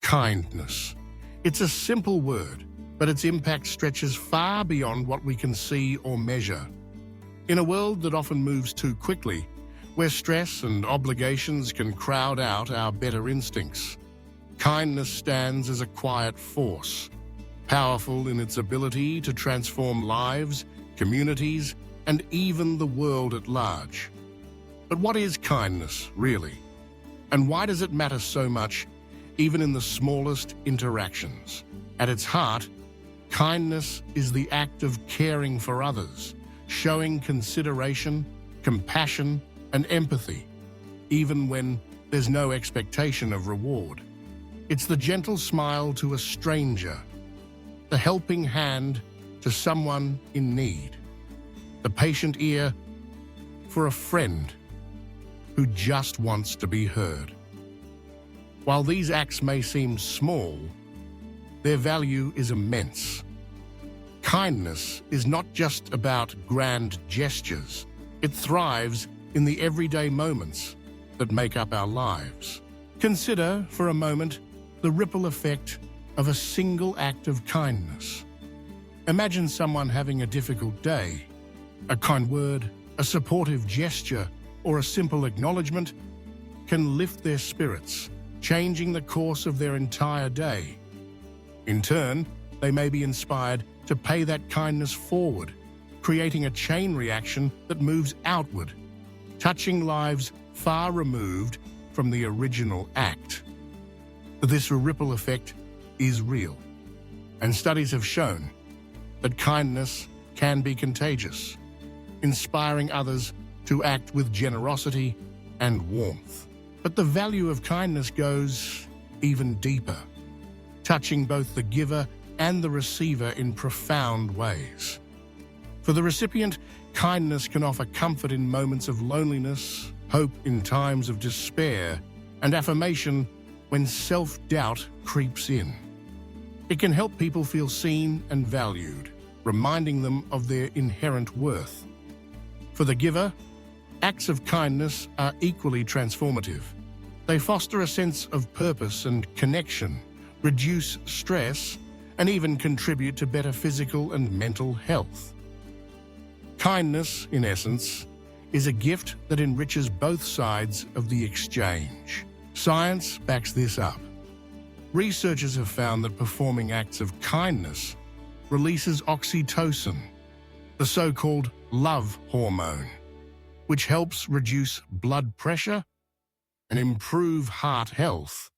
Kindness. It's a simple word, but its impact stretches far beyond what we can see or measure. In a world that often moves too quickly, where stress and obligations can crowd out our better instincts, kindness stands as a quiet force, powerful in its ability to transform lives, communities, and even the world at large. But what is kindness, really? And why does it matter so much, even in the smallest interactions? At its heart, kindness is the act of caring for others, showing consideration, compassion, and empathy, even when there's no expectation of reward. It's the gentle smile to a stranger, the helping hand to someone in need, the patient ear for a friend who just wants to be heard. While these acts may seem small, their value is immense. Kindness is not just about grand gestures. It thrives in the everyday moments that make up our lives. Consider, for a moment, the ripple effect of a single act of kindness. Imagine someone having a difficult day. A kind word, a supportive gesture, or a simple acknowledgement can lift their spirits, changing the course of their entire day. In turn, they may be inspired to pay that kindness forward, creating a chain reaction that moves outward, touching lives far removed from the original act. This ripple effect is real, and studies have shown that kindness can be contagious, inspiring others to act with generosity and warmth. But the value of kindness goes even deeper, touching both the giver and the receiver in profound ways. For the recipient, kindness can offer comfort in moments of loneliness, hope in times of despair, and affirmation when self-doubt creeps in. It can help people feel seen and valued, reminding them of their inherent worth. For the giver, acts of kindness are equally transformative. They foster a sense of purpose and connection, reduce stress, and even contribute to better physical and mental health. Kindness, in essence, is a gift that enriches both sides of the exchange. Science backs this up. Researchers have found that performing acts of kindness releases oxytocin, the so-called love hormone, which helps reduce blood pressure and improve heart health.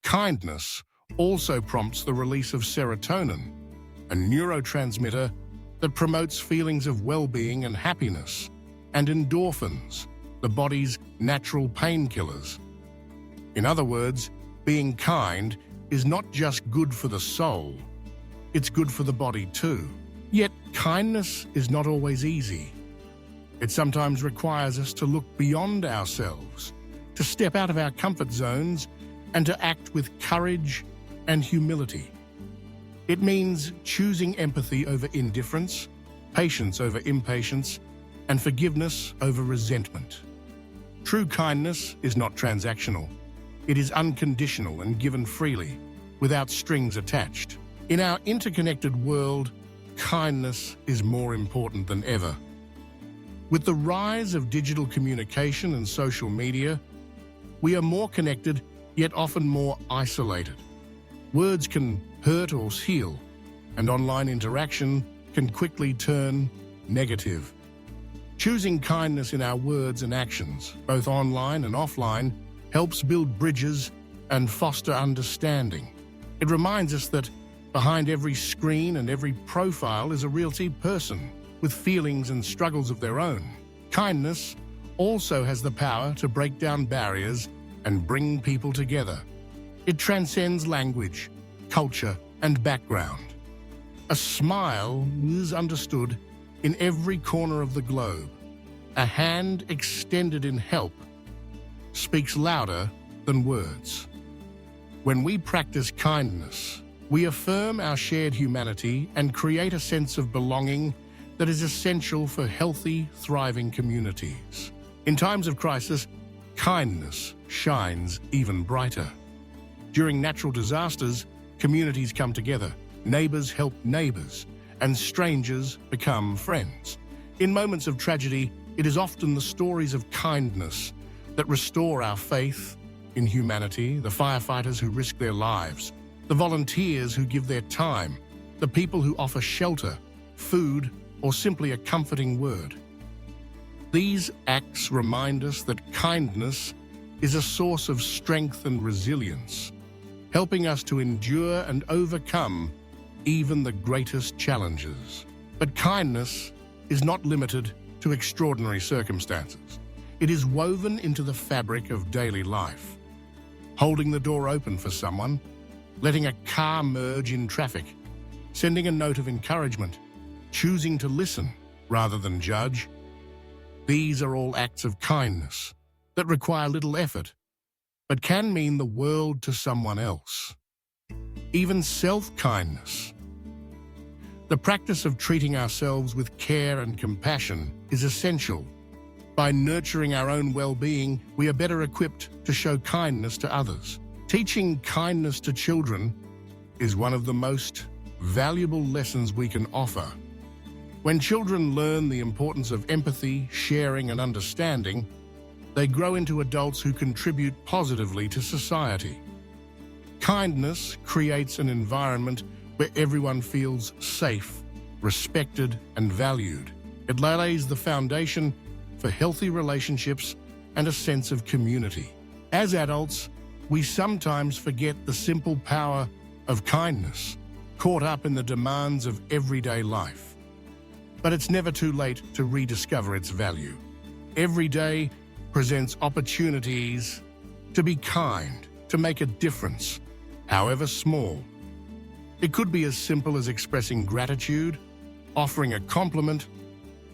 Kindness also prompts the release of serotonin, a neurotransmitter that promotes feelings of well-being and happiness, and endorphins, the body's natural painkillers. In other words, being kind is not just good for the soul, it's good for the body too. Yet, kindness is not always easy. It sometimes requires us to look beyond ourselves, to step out of our comfort zones, and to act with courage and humility. It means choosing empathy over indifference, patience over impatience, and forgiveness over resentment. True kindness is not transactional. It is unconditional and given freely, without strings attached. In our interconnected world, kindness is more important than ever. With the rise of digital communication and social media, we are more connected, yet often more isolated. Words can hurt or heal, and online interaction can quickly turn negative. Choosing kindness in our words and actions, both online and offline, helps build bridges and foster understanding. It reminds us that behind every screen and every profile is a real person with feelings and struggles of their own. Kindness also has the power to break down barriers and bring people together. It transcends language, culture, and background. A smile is understood in every corner of the globe. A hand extended in help speaks louder than words. When we practice kindness, we affirm our shared humanity and create a sense of belonging that is essential for healthy, thriving communities. In times of crisis, kindness shines even brighter. During natural disasters, communities come together, neighbors help neighbors, and strangers become friends. In moments of tragedy, it is often the stories of kindness that restore our faith in humanity, the firefighters who risk their lives, the volunteers who give their time, the people who offer shelter, food, or simply a comforting word. These acts remind us that kindness is a source of strength and resilience, helping us to endure and overcome even the greatest challenges. But kindness is not limited to extraordinary circumstances. It is woven into the fabric of daily life. Holding the door open for someone, letting a car merge in traffic, sending a note of encouragement, choosing to listen rather than judge. These are all acts of kindness that require little effort, but can mean the world to someone else. Even self-kindness. The practice of treating ourselves with care and compassion is essential. By nurturing our own well-being, we are better equipped to show kindness to others. Teaching kindness to children is one of the most valuable lessons we can offer. When children learn the importance of empathy, sharing, and understanding, they grow into adults who contribute positively to society. Kindness creates an environment where everyone feels safe, respected, and valued. It lays the foundation for healthy relationships and a sense of community. As adults, we sometimes forget the simple power of kindness, caught up in the demands of everyday life. But it's never too late to rediscover its value. Every day presents opportunities to be kind, to make a difference, however small. It could be as simple as expressing gratitude, offering a compliment,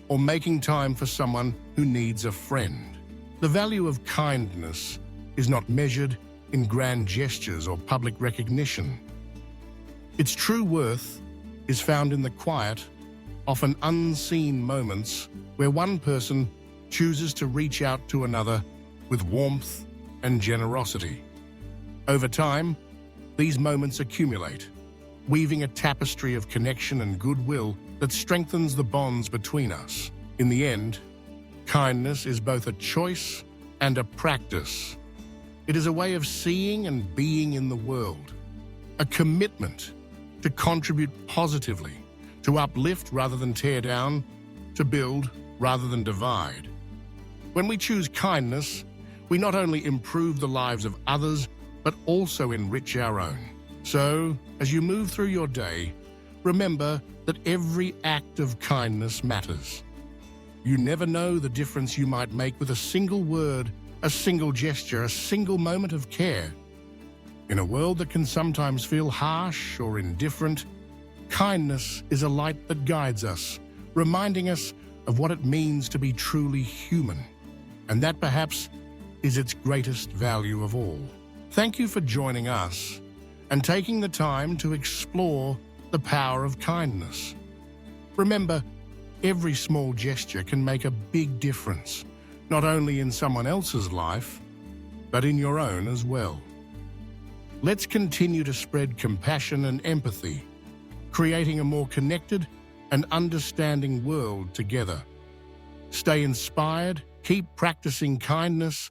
or making time for someone who needs a friend. The value of kindness is not measured in grand gestures or public recognition. Its true worth is found in the quiet, often unseen moments where one person chooses to reach out to another with warmth and generosity. Over time, these moments accumulate, weaving a tapestry of connection and goodwill that strengthens the bonds between us. In the end, kindness is both a choice and a practice. It is a way of seeing and being in the world, a commitment to contribute positively, to uplift rather than tear down, to build rather than divide. When we choose kindness, we not only improve the lives of others, but also enrich our own. So, as you move through your day, remember that every act of kindness matters. You never know the difference you might make with a single word, a single gesture, a single moment of care. In a world that can sometimes feel harsh or indifferent, kindness is a light that guides us, reminding us of what it means to be truly human. And that perhaps is its greatest value of all. Thank you for joining us and taking the time to explore the power of kindness. Remember, every small gesture can make a big difference, not only in someone else's life, but in your own as well. Let's continue to spread compassion and empathy, creating a more connected and understanding world together. Stay inspired, keep practicing kindness,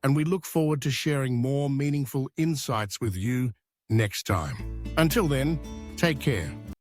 and we look forward to sharing more meaningful insights with you next time. Until then, take care.